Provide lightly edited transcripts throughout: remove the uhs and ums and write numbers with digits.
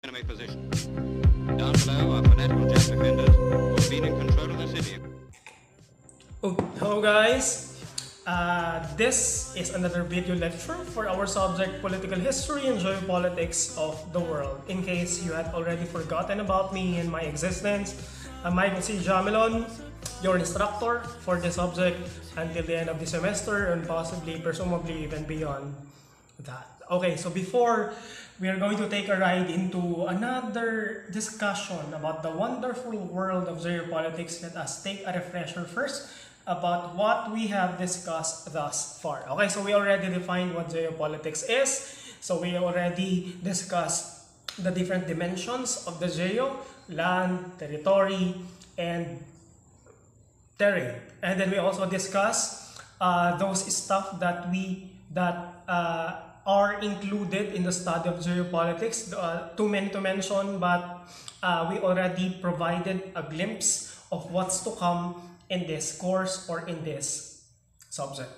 enemy position. Down below are fanatical jet defenders who have been in control of the city. Oh, hello guys! This is another video lecture for our subject Political History and Geopolitics of the World. In case you had already forgotten about me and my existence, I'm Michael C. Jamelon, your instructor for this subject until the end of the semester and possibly, presumably, even beyond that. Okay, so before we are going to take a ride into another discussion about the wonderful world of geopolitics, let us take a refresher first about what we have discussed thus far. Okay, so we already defined what geopolitics is. So we already discussed the different dimensions of the geo, land, territory, and terrain. And then we also discussed those stuff that are included in the study of geopolitics. Too many to mention, but we already provided a glimpse of what's to come in this course or in this subject.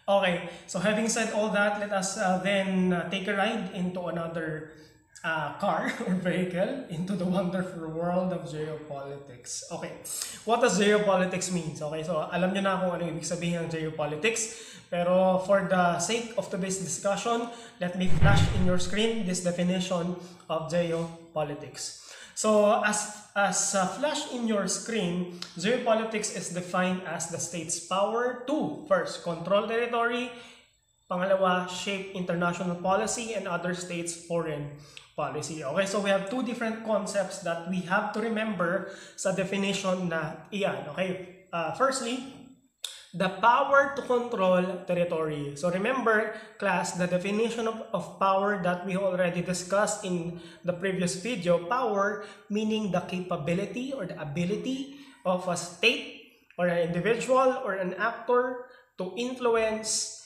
Okay, so having said all that, let us then take a ride into another car or vehicle into the wonderful world of geopolitics. Okay, what does geopolitics mean? Okay, so alam niyo na kung ano ibig sabihin ng geopolitics. Pero for the sake of today's discussion, let me flash in your screen this definition of geopolitics. So as flash in your screen, geopolitics is defined as the state's power to first control territory, pangalawa shape international policy and other states' foreign policy. Okay, so we have two different concepts that we have to remember sa definition na iyan. Okay, firstly, the power to control territory. So remember, class, the definition of power that we already discussed in the previous video, power meaning the capability or the ability of a state or an individual or an actor to influence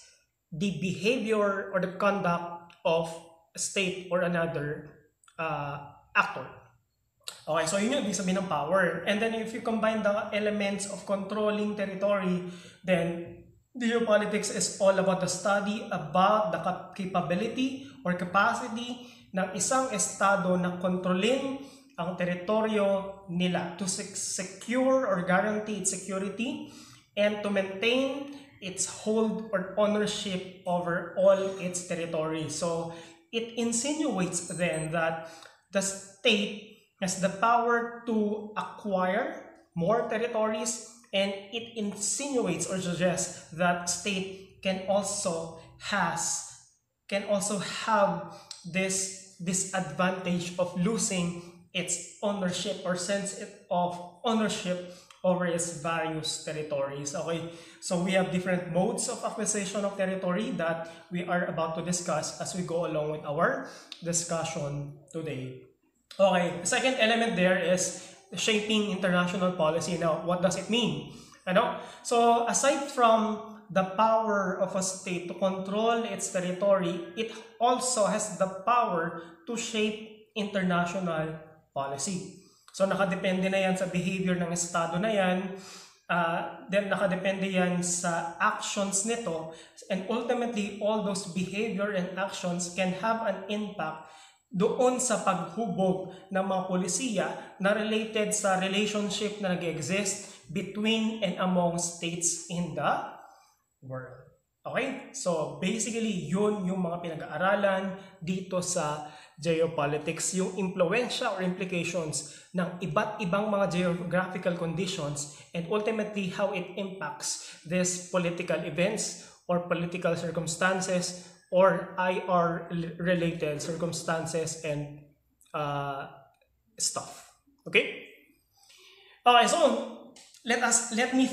the behavior or the conduct of a state or another actor. Okay, so yun yung ibig sabihin ng power. And then if you combine the elements of controlling territory, then geopolitics is all about the study about the capability or capacity ng isang estado na kontrolin ang teritoryo nila to secure or guarantee its security and to maintain its hold or ownership over all its territory. So it insinuates then that the state has the power to acquire more territories, and it insinuates or suggests that state can also have this disadvantage of losing its ownership or sense of ownership over its various territories. Okay, so we have different modes of acquisition of territory that we are about to discuss as we go along with our discussion today. Okay, the second element there is shaping international policy. Now, what does it mean? So aside from the power of a state to control its territory, it also has the power to shape international policy. So nakadepende na yan sa behavior ng estado na yan, then nakadepende yan sa actions nito, and ultimately all those behavior and actions can have an impact doon sa paghubog ng mga polisiya na related sa relationship na nag-exist between and among states in the world. Okay? So basically, yun yung mga pinag-aaralan dito sa geopolitics, yung impluensya or implications ng iba't ibang mga geographical conditions and ultimately how it impacts these political events or political circumstances or IR-related circumstances and stuff. Okay? Okay, so let me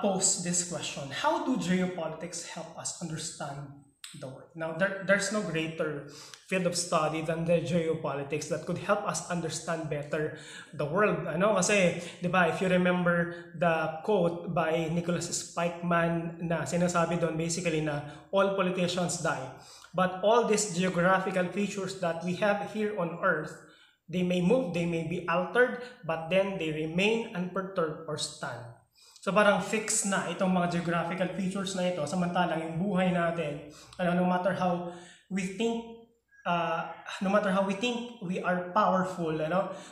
pose this question. How do geopolitics help us understand the world? Now, there's no greater field of study than the geopolitics that could help us understand better the world. Kasi, di ba, if you remember the quote by Nicholas Spikeman na sinasabi doon basically na all politicians die. But all these geographical features that we have here on Earth, they may move, they may be altered, but then they remain unperturbed or stand. So parang fixed na itong mga geographical features na ito, samantalang yung buhay natin, no matter how we think no matter how we think we are powerful,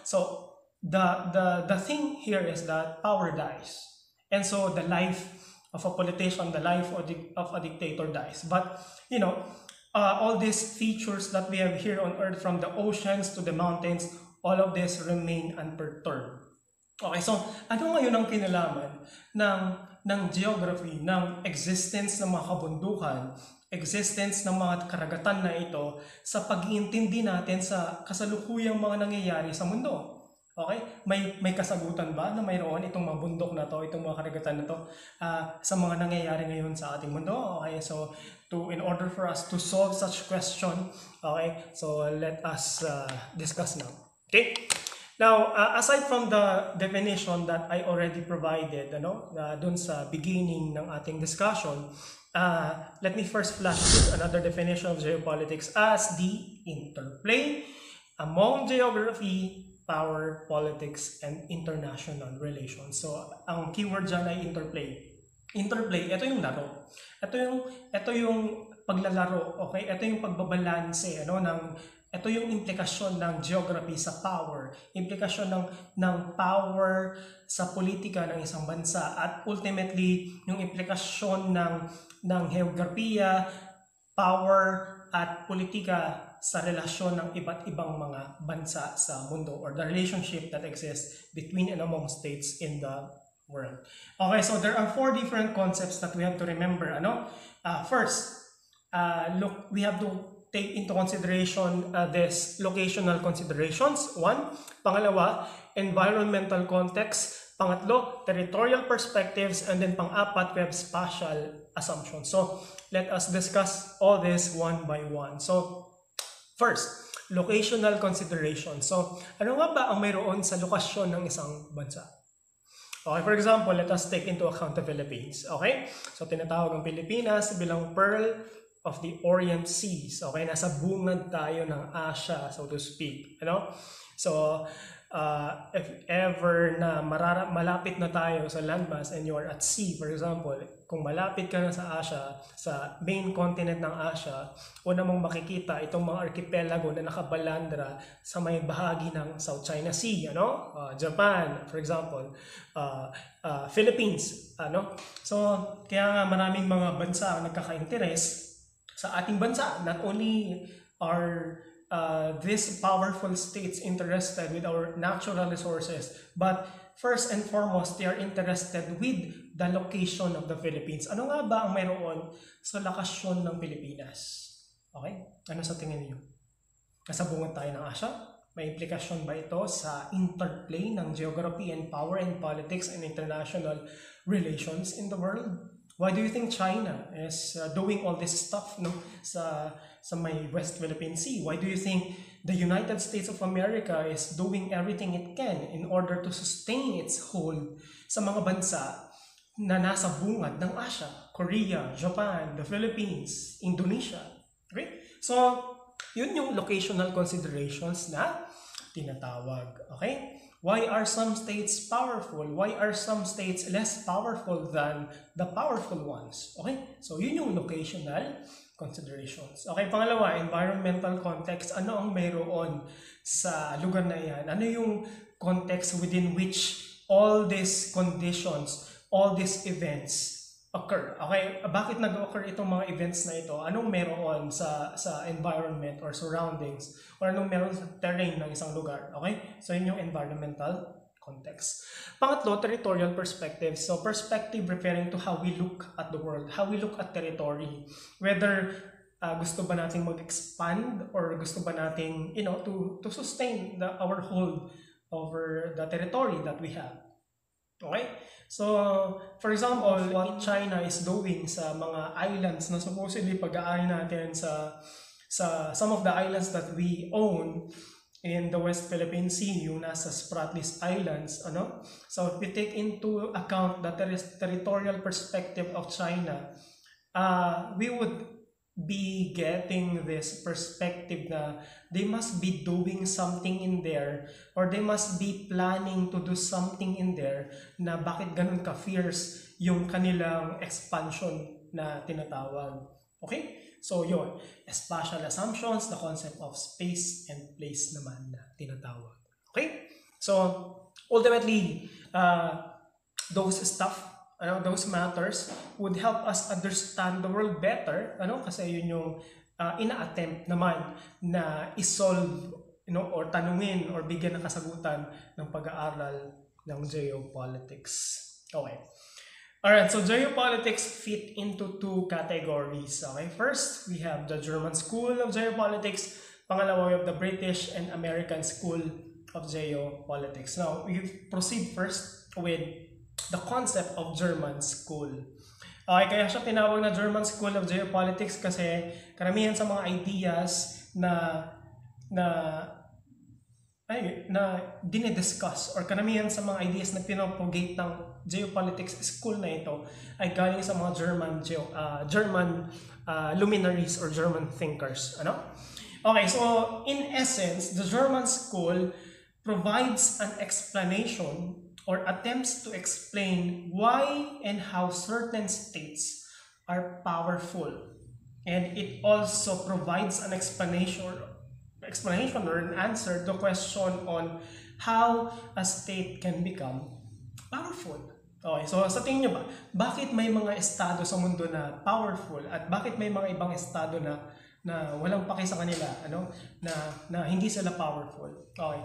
so the thing here is that power dies, and so the life of a politician, the life of a dictator dies. But all these features that we have here on earth, from the oceans to the mountains, all of this remain unperturbed. Okay, so ano ngayon ang kinalaman ng geography, ng existence ng mga kabundukan, existence ng mga karagatan na ito sa pag-iintindi natin sa kasalukuyang mga nangyayari sa mundo? Okay? May kasagutan ba na mayroon itong mga bundok na to, itong mga karagatan na to sa mga nangyayari ngayon sa ating mundo? Okay, so in order for us to solve such question, okay, so let us discuss now. Okay? Now, aside from the definition that I already provided, dun sa beginning ng ating discussion, let me first flash another definition of geopolitics as the interplay among geography, power, politics, and international relations. So, ang keyword dyan ay interplay. Interplay, ito yung laro. Ito yung paglalaro, okay? Ito yung pagbabalanse, ito yung implikasyon ng geography sa power, implikasyon ng power sa politika ng isang bansa, at ultimately yung implikasyon ng geografiya, power at politika sa relasyon ng iba't ibang mga bansa sa mundo, or the relationship that exists between and among states in the world. Okay, so there are 4 different concepts that we have to remember. First, look, we have to take into consideration this locational considerations. 1. Pangalawa, environmental context. Pangatlo, territorial perspectives. And then pang-apat, we have spatial assumptions. So let us discuss all this one by one. So first, locational considerations. So ano nga ba ang mayroon sa lokasyon ng isang bansa? Okay, for example, let us take into account the Philippines. Okay? So tinatawag ang Pilipinas bilang Pearl of the Orient Seas. Okay, nasa bungad tayo ng Asia, so to speak. So, if ever na malapit na tayo sa landmass and you are at sea, for example, kung malapit ka na sa Asia, sa main continent ng Asia, una mong makikita itong mga archipelago na nakabalandra sa may bahagi ng South China Sea, Japan, for example, Philippines, So, kaya nga maraming mga bansa ang nagkaka-interes sa ating bansa. Not only are these powerful states interested with our natural resources, but first and foremost, they are interested with the location of the Philippines. Ano nga ba ang mayroon sa lokasyon ng Pilipinas? Okay? Ano sa tingin niyo? Nasa bungad tayo ng Asia? May implikasyon ba ito sa interplay ng geography and power and politics and international relations in the world? Why do you think China is doing all this stuff sa may West Philippine Sea? Why do you think the United States of America is doing everything it can in order to sustain its hold sa mga bansa na nasa bungad ng Asia? Korea, Japan, the Philippines, Indonesia. Okay? So, yun yung locational considerations na tinatawag. Okay? Why are some states powerful? Why are some states less powerful than the powerful ones? Okay? So, yun yung locational considerations. Okay, pangalawa, environmental context. Ano ang mayroon sa lugar na yan? Ano yung context within which all these conditions, all these events occur? Okay, bakit nag-occur itong mga events na ito? Anong meron sa environment or surroundings, or anong meron sa terrain ng isang lugar? Okay, so yun yung environmental context. Pangatlo, territorial perspective. So perspective referring to how we look at the world, how we look at territory. Whether gusto ba nating mag-expand or gusto ba nating to sustain our hold over the territory that we have. Okay? So, for example, what China is doing sa mga islands na supposedly pag-aari natin sa some of the islands that we own in the West Philippine Sea, yung nasa Spratlys Islands, So, if we take into account the territorial perspective of China, we would be getting this perspective na they must be doing something in there, or they must be planning to do something in there, na bakit ganun ka-fierce yung kanilang expansion na tinatawag. Okay? So yun, spatial assumptions, the concept of space and place naman na tinatawag. Okay? So ultimately, those those matters would help us understand the world better, kasi yun yung ina-attempt naman na isolve, or tanungin or bigyan ng kasagutan ng pag-aaral ng geopolitics. Okay. Alright, so geopolitics fit into two categories. Okay, first, we have the German School of Geopolitics. Pangalawa, we have the British and American School of Geopolitics. Now, we proceed first with the concept of German School. Okay, kaya siya tinawag na German School of Geopolitics kasi karamihan sa mga ideas na dinidiscuss or karamihan sa mga ideas na pinapropagate ng geopolitics school na ito ay galing sa mga German luminaries or German thinkers. Okay, so in essence, the German school provides an explanation or attempts to explain why and how certain states are powerful. And it also provides an explanation or an answer to question on how a state can become powerful. Okay, so sa tingin nyo ba, bakit may mga estado sa mundo na powerful at bakit may mga ibang estado na walang paki sa kanila, na hindi sila powerful? Okay.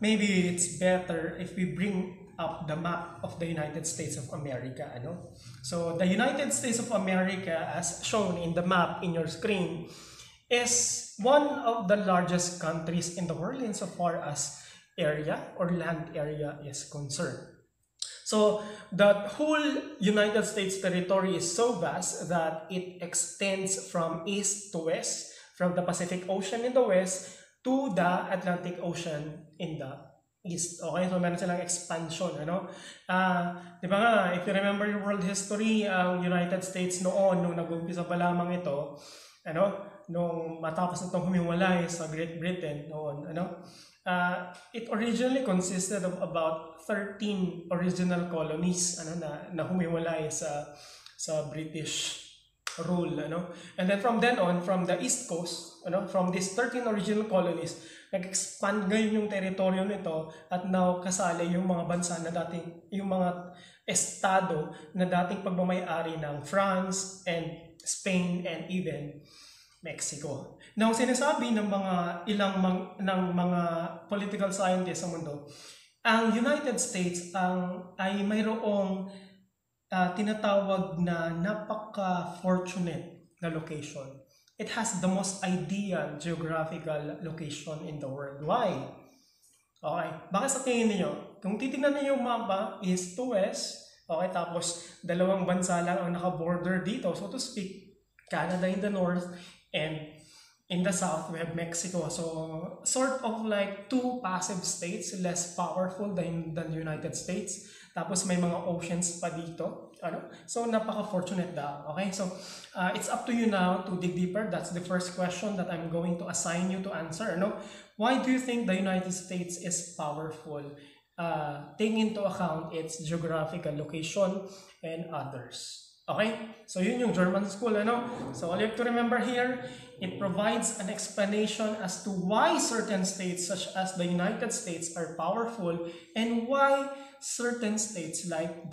Maybe it's better if we bring up the map of the United States of America. So the United States of America, as shown in the map in your screen, is one of the largest countries in the world insofar as area or land area is concerned. So the whole United States territory is so vast that it extends from east to west, from the Pacific Ocean in the west to the Atlantic Ocean in the east. Okay, so meron silang expansion, di ba nga, if you remember your world history, ang United States noon, nung nag-umpisa pa lamang ito, nung matapos na itong humiwalay sa Great Britain noon, it originally consisted of about 13 original colonies na humiwalay sa British rule, and then from then on, from the East Coast, from these 13 original colonies, nag-expand ngayon yung teritoryo nito at now kasali yung mga bansa na dating, yung mga estado na dating pagmamay-ari ng France and Spain and even Mexico. Now, sinasabi ng mga political scientists sa mundo, ang United States ay mayroong tinatawag na napaka-fortunate na location. It has the most ideal geographical location in the world. Why? Okay, bakit sa tingin niyo? Kung titingnan niyo yung mapa, east to west, okay, tapos dalawang bansa lang ang naka-border dito, so to speak, Canada in the north, and in the south, we have Mexico. So, sort of like two passive states, less powerful than the United States. Tapos may mga oceans pa dito. So, napaka-fortunate daw. Okay? So, it's up to you now to dig deeper. That's the first question that I'm going to assign you to answer. Why do you think the United States is powerful? Taking into account its geographical location and others. Okay? So, yun yung German school, So, all you have to remember here, it provides an explanation as to why certain states, such as the United States, are powerful and why certain states like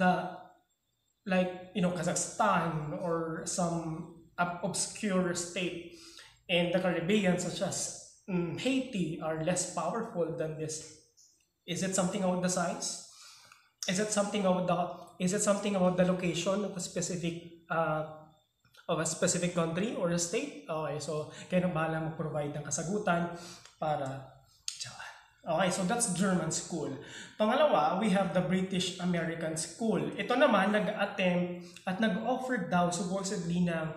Kazakhstan or some obscure state in the Caribbean, such as Haiti, are less powerful than this. Is it something about the size? Is it something about the location of a specific country or a state? Okay, so kayo na bahala mag-provide ng kasagutan para dyan. Okay, so that's German school. Pangalawa, we have the British American School. Ito naman nag-attempt at nag-offer daw supposedly ng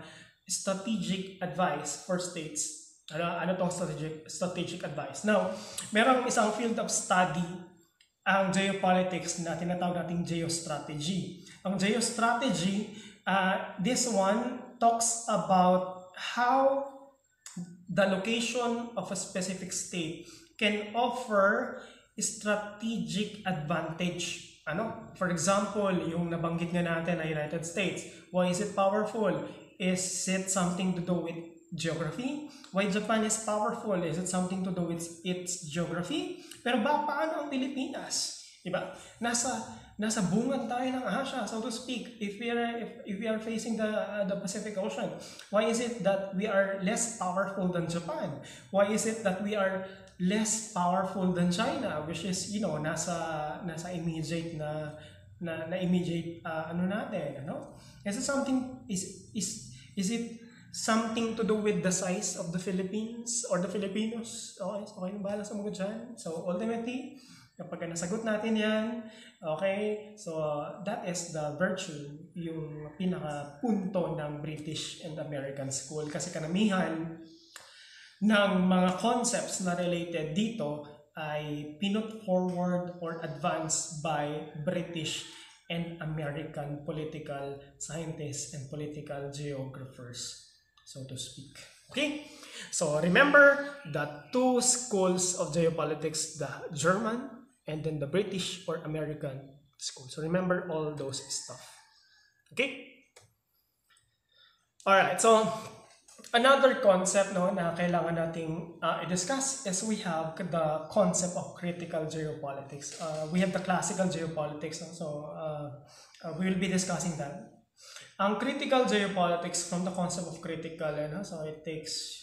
strategic advice for states. Ano tong strategic advice? Now, merong isang field of study ang geopolitics na tinatawag nating geostrategy. Ang geostrategy, this one talks about how the location of a specific state can offer strategic advantage. For example, yung nabanggit nga natin na United States. Why is it powerful? Is it something to do with geography? Why Japan is powerful? Is it something to do with its geography? Pero paano ang Pilipinas? Diba? Nasa bungad tayo ng Asia, so to speak. If we are facing the Pacific Ocean, why is it that we are less powerful than Japan? Why is it that we are less powerful than China, which is, you know, nasa immediate na immediate ano natin, ano? Is it something is it something to do with the size of the Philippines or the Filipinos? Okay na bahala sa mga dyan. So ultimately, kapag nasagot natin yan, okay, so that is the virtue, yung pinaka-punto ng British and American school. Kasi karamihan ng mga concepts na related dito ay pinut forward or advanced by British and American political scientists and political geographers, so to speak. Okay? So remember the two schools of geopolitics, the German and then the British or American school. So remember all those stuff. Okay? Alright, so another concept na kailangan nating i-discuss is we have the concept of critical geopolitics. We have the classical geopolitics, so we will be discussing that. Ang critical geopolitics from the concept of critical, so it takes,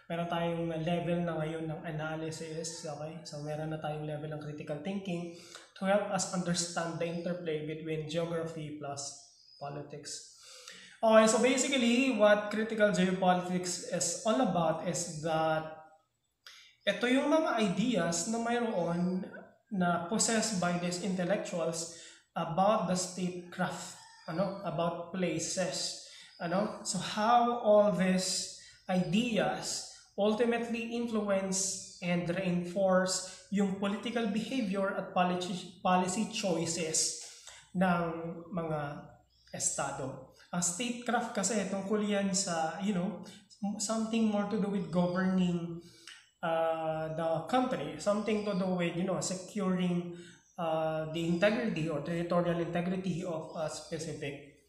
meron tayong level na ngayon ng analysis, okay? So meron na tayong level ng critical thinking to help us understand the interplay between geography plus politics. Okay, so basically, what critical geopolitics is all about is that ito yung mga ideas na mayroon na possessed by these intellectuals about the statecraft, about places, so how all these ideas ultimately influence and reinforce yung political behavior at policy choices ng mga estado. Ang statecraft kasi tungkol yan sa, something more to do with governing the country, something to do with, securing the integrity or territorial integrity of a specific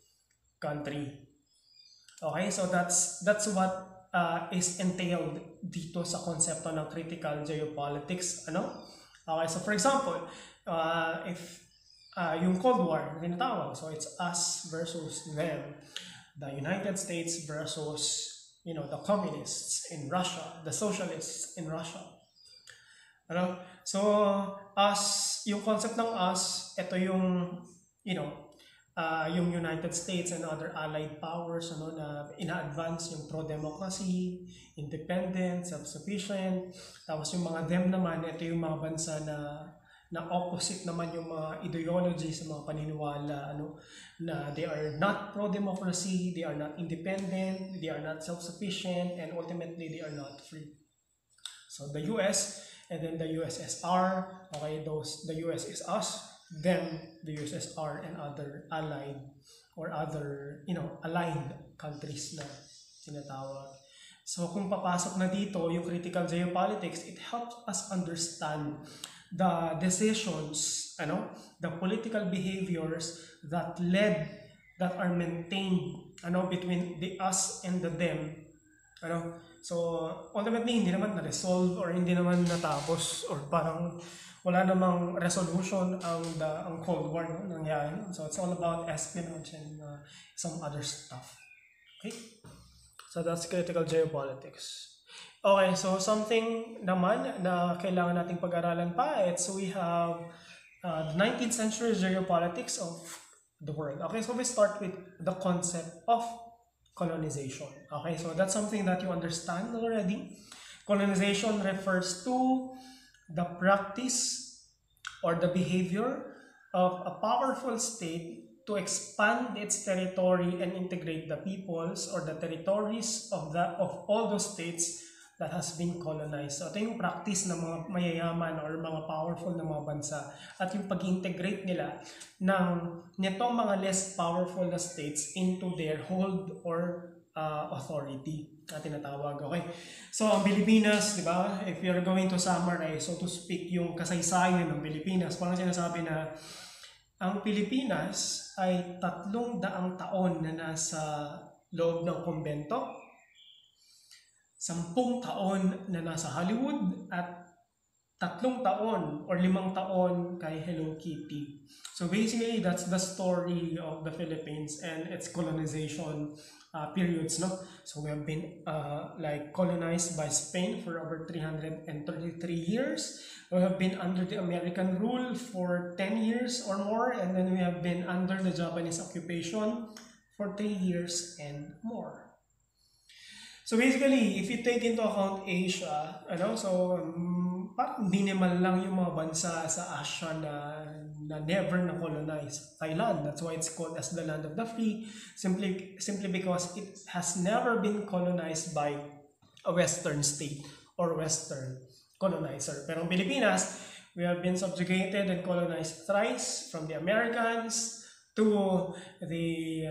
country. Okay, so that's what is entailed dito sa konsepto ng critical geopolitics. Okay, so for example, if yung Cold War, tinatawag. So it's us versus them. The United States versus, the communists in Russia, the socialists in Russia. So us, yung concept ng us, ito yung, yung United States and other allied powers, na ina-advance yung pro-democracy, independent, self-sufficient. Tapos yung mga them naman, ito yung mga bansa na opposite naman yung mga ideology sa mga paniniwala, na they are not pro-democracy, they are not independent, they are not self-sufficient, and ultimately they are not free. So the US and then the USSR, okay, the US is us, then the USSR and other allied or other, aligned countries na sinatawag. So kung papasok na dito yung critical geopolitics, it helps us understand the decisions, the political behaviors that are maintained, between the us and the them, So ultimately hindi naman na-resolve or hindi naman natapos or parang wala namang resolution ang Cold War nangyari. So it's all about espionage and some other stuff. Okay? So that's critical geopolitics. Okay, so something naman na kailangan nating pag-aralan pa, so we have the 19th century geopolitics of the world. Okay, so we start with the concept of colonization. Okay, so that's something that you understand already. Colonization refers to the practice or the behavior of a powerful state to expand its territory and integrate the peoples or the territories of all those states that has been colonized. So ito yung practice ng mga mayayaman or mga powerful na mga bansa at yung pag-integrate nila nitong mga less powerful na states into their hold or authority na tinatawag. Okay? So ang Pilipinas, di ba? If you're going to summarize, so to speak, yung kasaysayan ng Pilipinas, parang sinasabi na Ang Pilipinas ay 300 taon na nasa loob ng kumbento, 10 taon na nasa Hollywood, at 3 taon or 5 taon kay Hello Kitty. So basically, that's the story of the Philippines and its colonization periods, no? So we have been like colonized by Spain for over 333 years. We have been under the American rule for 10 years or more, and then we have been under the Japanese occupation for 3 years and more. So basically, if you take into account Asia, parang minimal lang yung mga bansa sa Asia na never na-colonize. Thailand, that's why it's called as the land of the free, simply because it has never been colonized by a Western state or Western colonizer. Pero ang Pilipinas, we have been subjugated and colonized thrice, from the Americans to the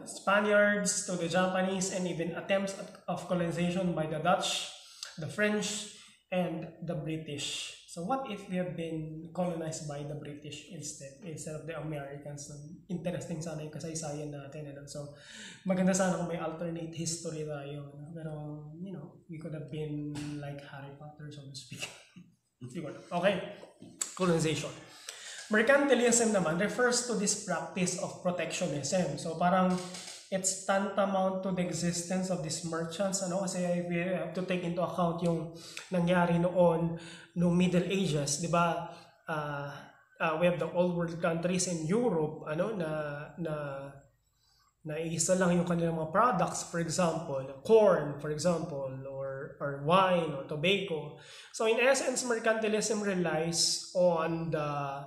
Spaniards, to the Japanese, and even attempts of colonization by the Dutch, the French, and the British. So what if we have been colonized by the British instead of the Americans? Interesting sana yung kasaysayan natin. So maganda sana kung may alternate history tayo. Pero, we could have been like Harry Potter, so to speak. Okay, colonization. Mercantilism naman refers to this practice of protectionism. So parang it's tantamount to the existence of these merchants, kasi we have to take into account yung nangyari noong Middle Ages, di ba? We have the old world countries in Europe, na isa lang yung kanilang mga products, for example, corn, for example, or wine or tobacco. So in essence, mercantilism relies on the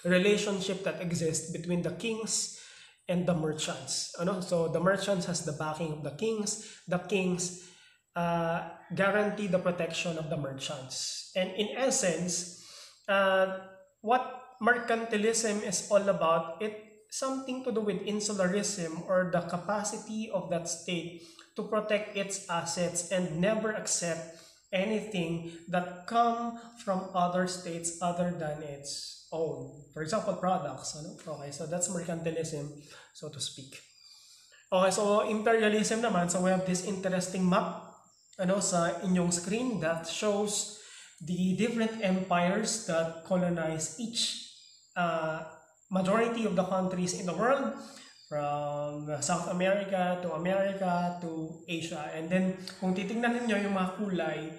relationship that exists between the kings and the merchants. So the merchants has the backing of the kings guarantee the protection of the merchants. And in essence, what mercantilism is all about, it's something to do with insularism, or the capacity of that state to protect its assets and never accept anything that come from other states other than its own. For example, products. Okay, so that's mercantilism, so to speak. Okay, so imperialism naman. So we have this interesting map sa inyong screen that shows the different empires that colonize each majority of the countries in the world, from South America to Asia. And then kung titingnan niyo yung mga kulay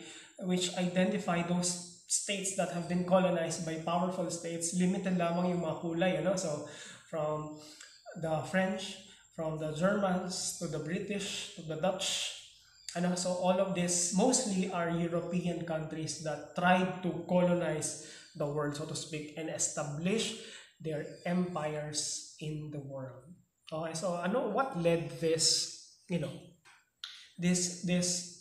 which identify those states that have been colonized by powerful states, limited lamang yung mga kulay, so from the French, from the Germans, to the British, to the Dutch, so all of this mostly are European countries that tried to colonize the world, so to speak, and establish their empires in the world. Okay, so what led this, this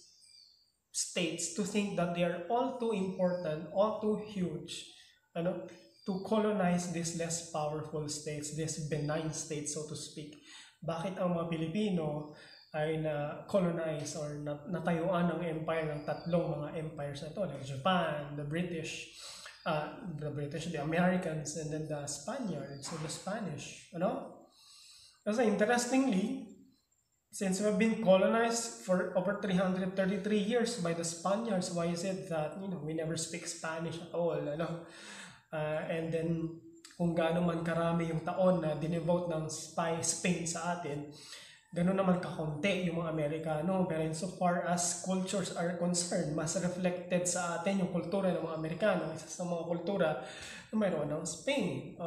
states to think that they are all too important, all too huge, to colonize these less powerful states, these benign states, so to speak. Bakit ang mga Pilipino ay na-colonize or natayuan ng empire ng tatlong mga empires na ito, like Japan, the British, the Americans, and then the Spaniards, or the Spanish, Kasi interestingly, since we've been colonized for over 333 years by the Spaniards, why is it that, we never speak Spanish at all, And then, kung gaano man karami yung taon na dinevote ng Spain sa atin, gano'n naman kakunti yung mga Amerikano. Pero insofar as cultures are concerned, mas reflected sa atin yung kultura ng mga Amerikano, isa sa mga kultura na mayroon ng Spain.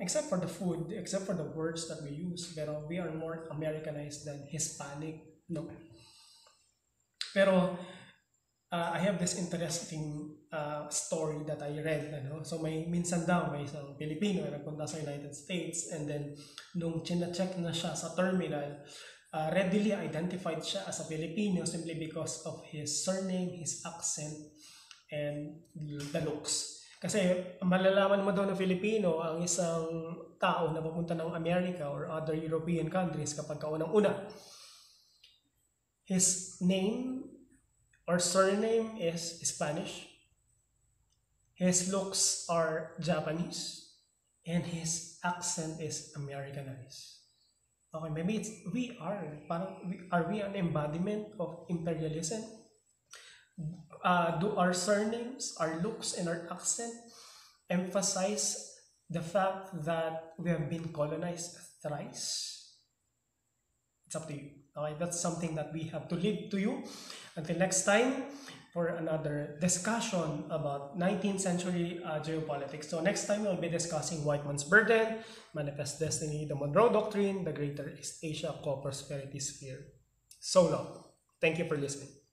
Except for the food, except for the words that we use. Pero we are more Americanized than Hispanic, no? Pero I have this interesting story that I read. So minsan daw may isang Pilipino na nagpunta sa United States, and then nung china-check na siya sa terminal, readily identified siya as a Filipino simply because of his surname, his accent, and the looks. Kasi malalaman mo daw na Filipino ang isang tao na papunta ng America or other European countries kapag kaunang-una, his name or surname is Spanish, his looks are Japanese, and his accent is Americanized. Okay, maybe are we an embodiment of imperialism? Do our surnames, our looks, and our accent emphasize the fact that we have been colonized thrice? It's up to you. Okay, that's something that we have to leave to you. Until next time, for another discussion about 19th century geopolitics. So next time we'll be discussing White Man's Burden, Manifest Destiny, the Monroe Doctrine, the Greater East Asia Co-Prosperity Sphere. So long. Thank you for listening.